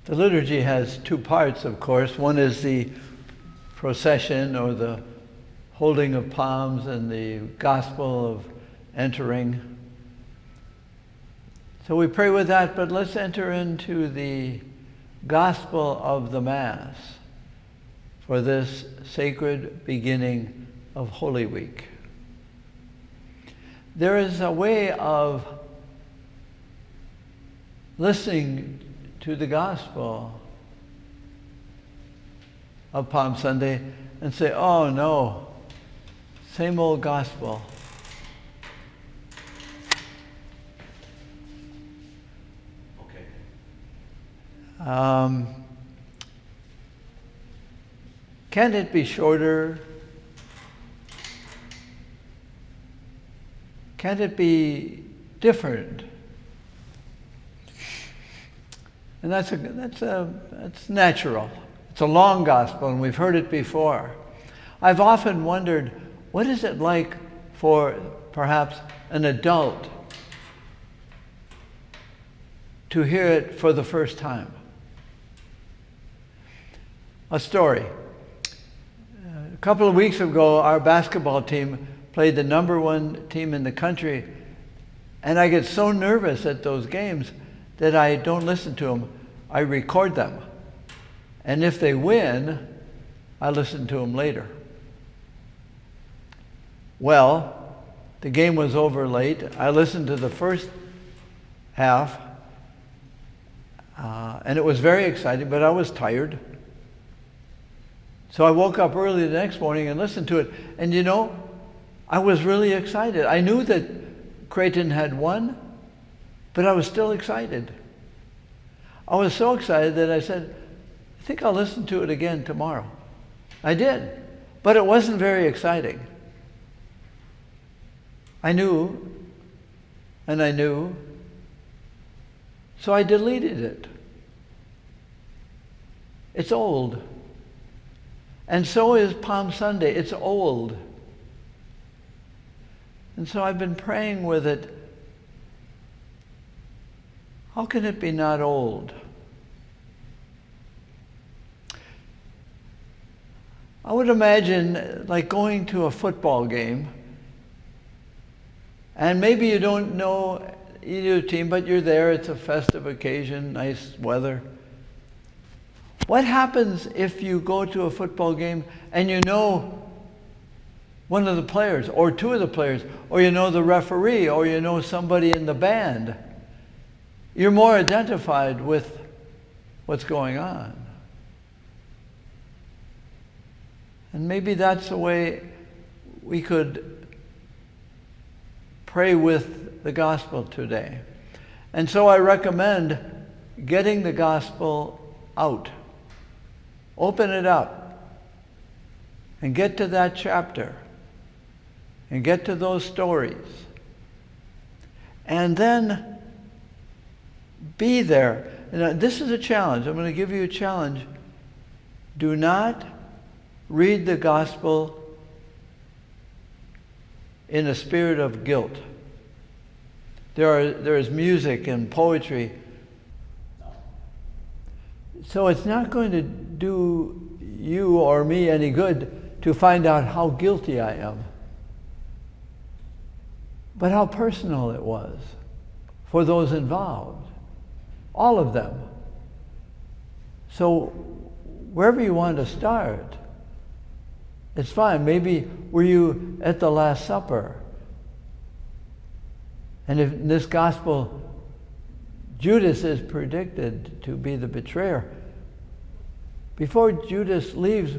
The liturgy has two parts, of course. One is the procession or the holding of palms and the gospel of entering. So we pray with that, but let's enter into the gospel of the Mass for this sacred beginning of Holy Week. There is a way of listening to the gospel of Palm Sunday and say, oh no, same old gospel. Okay. Can't it be shorter? Can't it be different? And that's natural. It's a long gospel, and we've heard it before. I've often wondered, what is it like for perhaps an adult to hear it for the first time? A story. A couple of weeks ago, our basketball team played the number one team in the country, and I get so nervous at those games that I don't listen to them. I record them. And if they win, I listen to them later. Well, the game was over late. I listened to the first half, and it was very exciting, but I was tired. So I woke up early the next morning and listened to it. And you know, I was really excited. I knew that Creighton had won, but I was still excited. I was so excited that I said, I think I'll listen to it again tomorrow. I did, but it wasn't very exciting. I knew, and I knew, so I deleted it. It's old. And so is Palm Sunday. It's old. And so I've been praying with it. How can it be not old? I would imagine like going to a football game, and maybe you don't know either team, but you're there, it's a festive occasion, nice weather. What happens if you go to a football game and you know one of the players, or two of the players, or you know the referee, or you know somebody in the band? You're more identified with what's going on. And maybe that's the way we could pray with the gospel today. And so I recommend getting the gospel out. Open it up and get to that chapter and get to those stories. And then be there. And this is a challenge. I'm going to give you a challenge. Do not read the gospel in a spirit of guilt. There is music and poetry. So it's not going to do you or me any good to find out how guilty I am, but how personal it was for those involved, all of them. So wherever you want to start, it's fine. Maybe were you at the Last Supper? And if in this gospel, Judas is predicted to be the betrayer. Before Judas leaves,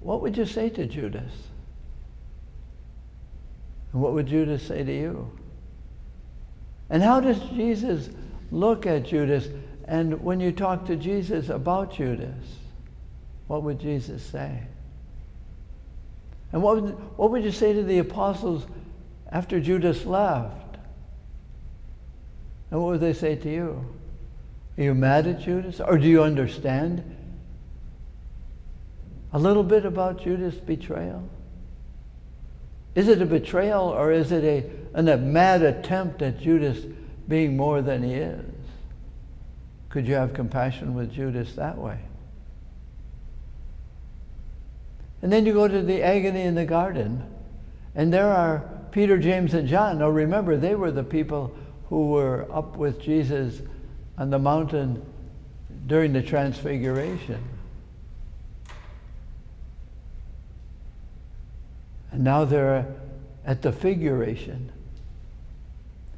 what would you say to Judas? And what would Judas say to you? And how does Jesus look at Judas? And when you talk to Jesus about Judas, what would Jesus say? And what would you say to the apostles after Judas left? And what would they say to you? Are you mad at Judas? Or do you understand a little bit about Judas' betrayal? Is it a betrayal, or is it a mad attempt at Judas being more than he is? Could you have compassion with Judas that way? And then you go to the agony in the garden, and there are Peter, James, and John. Now remember, they were the people who were up with Jesus on the mountain during the Transfiguration. And now they're at the figuration.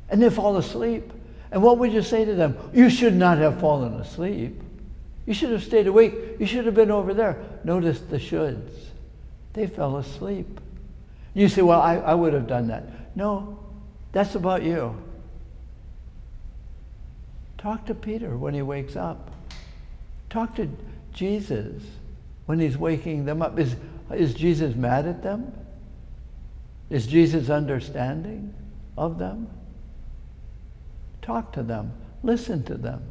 And they fall asleep. And what would you say to them? You should not have fallen asleep. You should have stayed awake. You should have been over there. Notice the shoulds. They fell asleep. You say, well, I would have done that. No, that's about you. Talk to Peter when he wakes up. Talk to Jesus when he's waking them up. Is Jesus mad at them? Is Jesus understanding of them? Talk to them. Listen to them.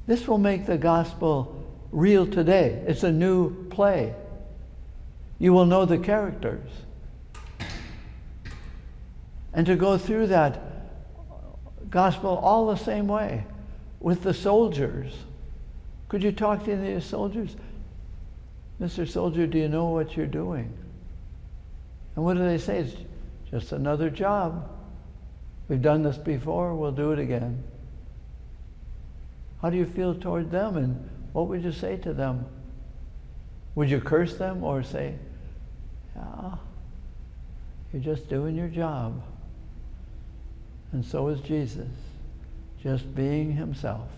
This will make the gospel real today. It's a new play. You will know the characters. And to go through that gospel all the same way with the soldiers. Could you talk to the soldiers? Mr. Soldier, do you know what you're doing? And what do they say? It's just another job. We've done this before, we'll do it again. How do you feel toward them, and what would you say to them? Would you curse them or say, yeah, you're just doing your job? And so is Jesus, just being himself.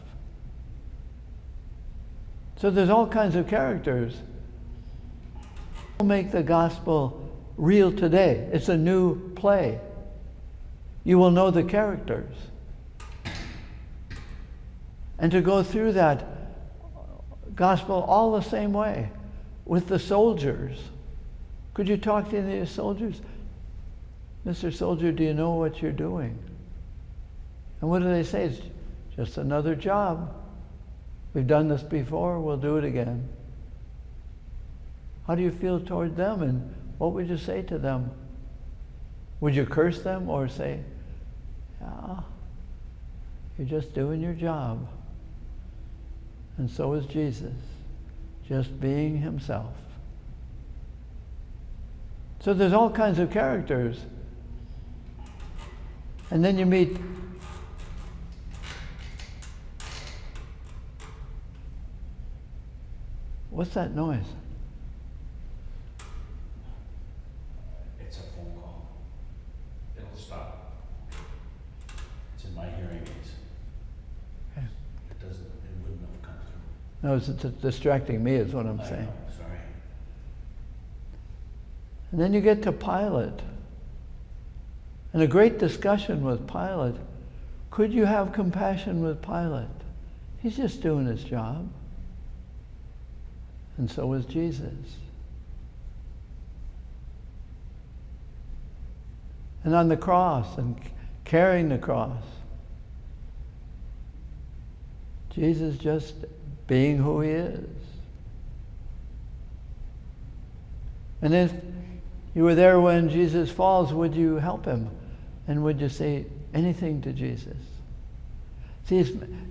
So there's all kinds of characters. We'll make the gospel real today. It's a new play. You will know the characters. And to go through that gospel all the same way with the soldiers. Could you talk to the soldiers? Mr. Soldier, do you know what you're doing? And what do they say? It's just another job. We've done this before, we'll do it again. How do you feel toward them, and what would you say to them? Would you curse them or say, yeah, you're just doing your job? And so is Jesus, just being himself. So there's all kinds of characters. And then you meet what's that noise? It's a phone call. It'll stop. It's in my hearing aids. Okay. It wouldn't have come through. No, it's distracting me is what I'm saying. know, sorry. And then you get to Pilate. And a great discussion with Pilate. Could you have compassion with Pilate? He's just doing his job. And so is Jesus. And on the cross and carrying the cross, Jesus just being who he is. And if you were there when Jesus falls, would you help him? And would you say anything to Jesus? See,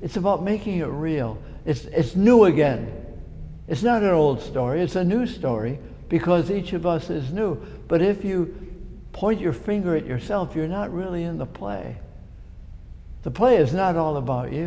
it's about making it real. It's new again. It's not an old story, it's a new story because each of us is new. But if you point your finger at yourself, you're not really in the play. The play is not all about you.